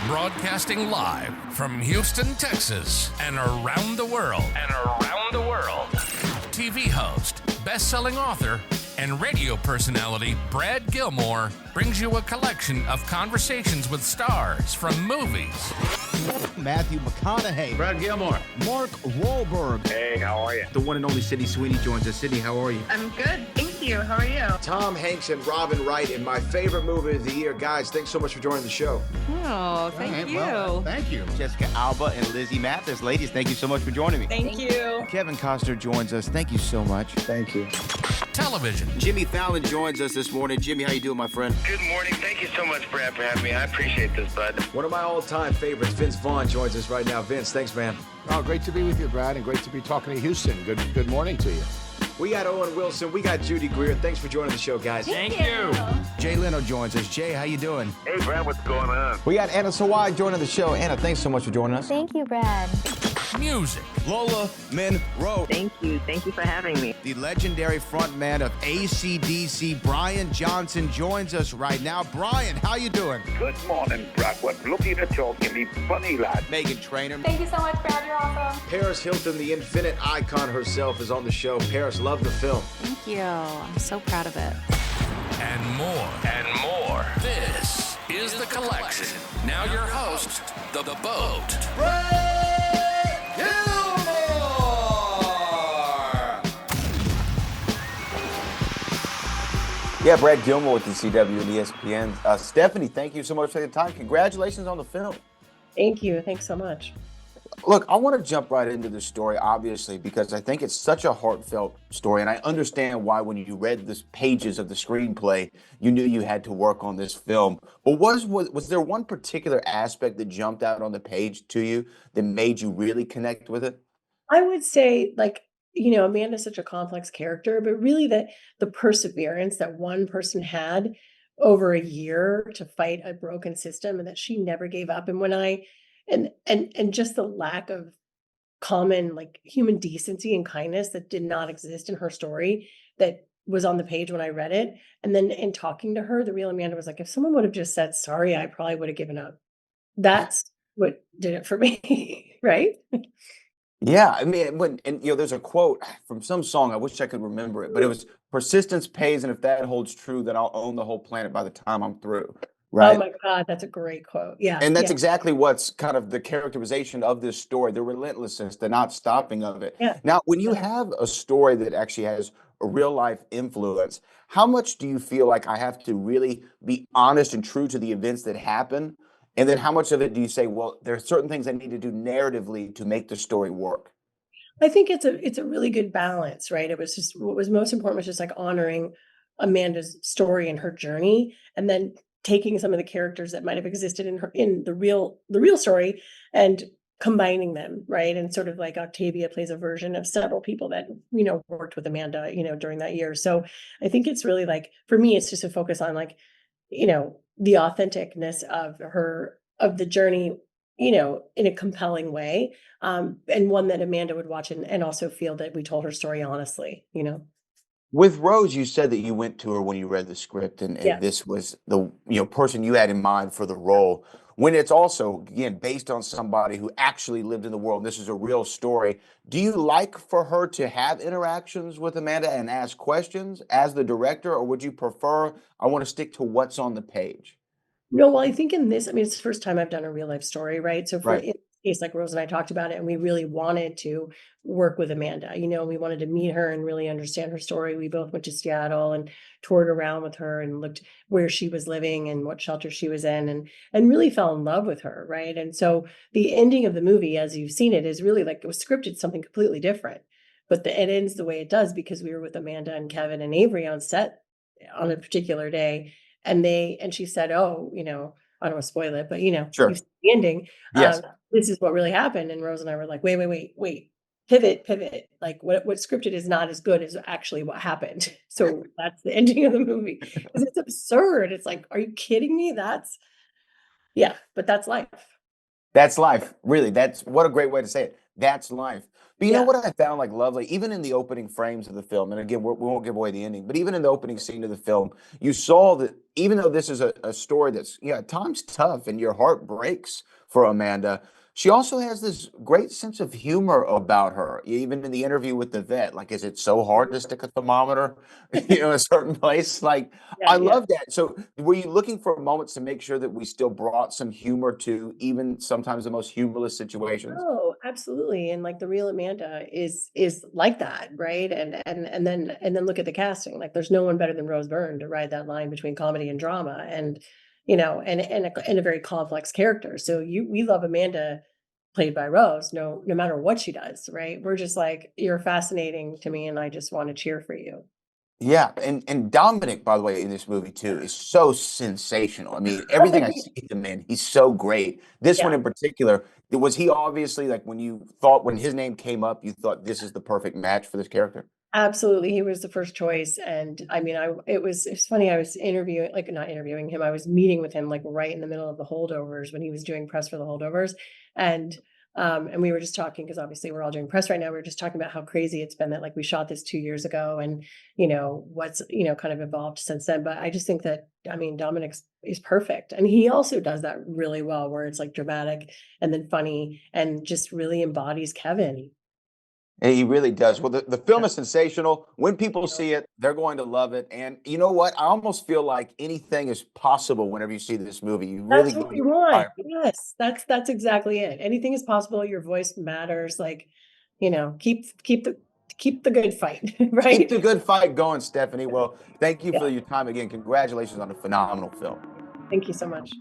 Broadcasting live from Houston, Texas, and around the world. TV host, best-selling author, and radio personality Brad Gilmore brings you a collection of conversations with stars from movies. Matthew McConaughey. Brad Gilmore. Mark Wahlberg. Hey, how are you? The one and only Sydney Sweeney joins us. Sydney, how are you? I'm good, thank you. How are you? Tom Hanks and Robin Wright in my favorite movie of the year. Guys, thanks so much for joining the show. Oh, thank you. Well, thank you. Jessica Alba and Lizzie Mathis. Ladies, thank you so much for joining me. Thank you. Kevin Costner joins us. Thank you so much. Thank you. Television. Jimmy Fallon joins us this morning. Jimmy, how you doing, my friend? Good morning. Thank you so much, Brad, for having me. I appreciate this, bud. One of my all-time favorites, Vince Vaughn, joins us right now. Vince, thanks, man. Oh, great to be with you, Brad, and great to be talking to Houston. Good morning to you. We got Owen Wilson. We got Judy Greer. Thanks for joining the show, guys. Thank you. Jay Leno joins us. Jay, how you doing? Hey, Brad, what's going on? We got Anna Sawai joining the show. Anna, thanks so much for joining us. Thank you, Brad. Music. Lola Monroe. Thank you. Thank you for having me. The legendary frontman of AC/DC, Brian Johnson, joins us right now. Brian, how you doing? Good morning, Brad. What looking to talk to me funny, lad. Megan Trainor. Thank you so much, Brad. You're awesome. Paris Hilton, the infinite icon herself, is on the show. Paris, love the film. Thank you. I'm so proud of it. And more. This is The Collection. Now your host, The Boat. Brad Gilmore! Yeah, Brad Gilmore with the CW and ESPN. Stephanie, thank you so much for your time. Congratulations on the film. Thank you. Thanks so much. Look, I want to jump right into the story, obviously, because I think it's such a heartfelt story. And I understand why when you read the pages of the screenplay, you knew you had to work on this film. But was there one particular aspect that jumped out on the page to you that made you really connect with it? I would say, Amanda's such a complex character, but really that the perseverance that one person had over a year to fight a broken system and that she never gave up. And when and just the lack of common human decency and kindness that did not exist in her story that was on the page when I read it. And then in talking to her, the real Amanda was like, if someone would have just said sorry, I probably would have given up. That's what did it for me. Right? Yeah, I mean, there's a quote from some song. I wish I could remember it, but it was persistence pays. And if that holds true, then I'll own the whole planet by the time I'm through. Right. Oh my God, that's a great quote. Yeah. And that's exactly what's kind of the characterization of this story, the relentlessness, the not stopping of it. Yeah. Now, when you have a story that actually has a real life influence, how much do you feel like I have to really be honest and true to the events that happen? And then how much of it do you say, well, there are certain things I need to do narratively to make the story work? I think it's a really good balance, right? It was just what was most important was just honoring Amanda's story and her journey, and then taking some of the characters that might have existed in the real story and combining them, right? And sort of like Octavia plays a version of several people that, worked with Amanda, during that year. So I think it's really for me, it's just a focus on the authenticness of the journey, in a compelling way. And one that Amanda would watch and also feel that we told her story honestly, With Rose, you said that you went to her when you read the script and this was the person you had in mind for the role. When it's also, again, based on somebody who actually lived in the world, this is a real story. Do you like for her to have interactions with Amanda and ask questions as the director, or would you prefer, I want to stick to what's on the page? No, well, I think in this, it's the first time I've done a real life story, right? So for Right. in this case, Rose and I talked about it, and we really wanted to work with Amanda. We wanted to meet her and really understand her story. We both went to Seattle and toured around with her and looked where she was living and what shelter she was in, and really fell in love with her, right? And so the ending of the movie, as you've seen it, is really it was scripted something completely different, but it ends the way it does because we were with Amanda and Kevin and Avery on set on a particular day. And she said, oh, I don't want to spoil it, but Sure. you've seen the ending. Yes. This is what really happened. And Rose and I were like, wait, pivot. What scripted is not as good as actually what happened. So that's the ending of the movie. Because it's absurd. It's are you kidding me? But that's life. That's life. Really, that's what a great way to say it. That's life. But you know what I found like lovely, even in the opening frames of the film, and again, we won't give away the ending, but even in the opening scene of the film, you saw that even though this is a story that's, at times tough and your heart breaks for Amanda, she also has this great sense of humor about her. Even in the interview with the vet, like, is it so hard to stick a thermometer, in a certain place? Like, I love that. So, were you looking for moments to make sure that we still brought some humor to even sometimes the most humorless situations? Oh, absolutely. And like the real Amanda is like that, right? And then look at the casting. Like there's no one better than Rose Byrne to ride that line between comedy and drama, and and a very complex character. So we love Amanda played by Rose, no matter what she does, right? We're just like, you're fascinating to me and I just want to cheer for you. Yeah, and Dominic, by the way, in this movie too, is so sensational. I mean, everything I see him in, he's so great. This one Yeah. in particular, was he obviously like when his name came up, you thought this is the perfect match for this character? Absolutely, he was the first choice, and I mean, it's funny. I was interviewing, like not interviewing him. I was meeting with him like right in the middle of the holdovers when he was doing press for the holdovers, and and we were just talking because obviously we're all doing press right now. We were just talking about how crazy it's been that like we shot this 2 years ago, and what's kind of evolved since then. But I just think that I mean Dominic is perfect, and he also does that really well, where it's like dramatic and then funny, and just really embodies Kevin. And he really does. Well, the film is sensational. When people see it, they're going to love it. And you know what? I almost feel like anything is possible whenever you see this movie. You really That's get what we want. inspired. Yes, that's exactly it. Anything is possible. Your voice matters. Like, keep the good fight, Keep right? the good fight going, Stephanie. Well, thank you for your time again. Congratulations on a phenomenal film. Thank you so much.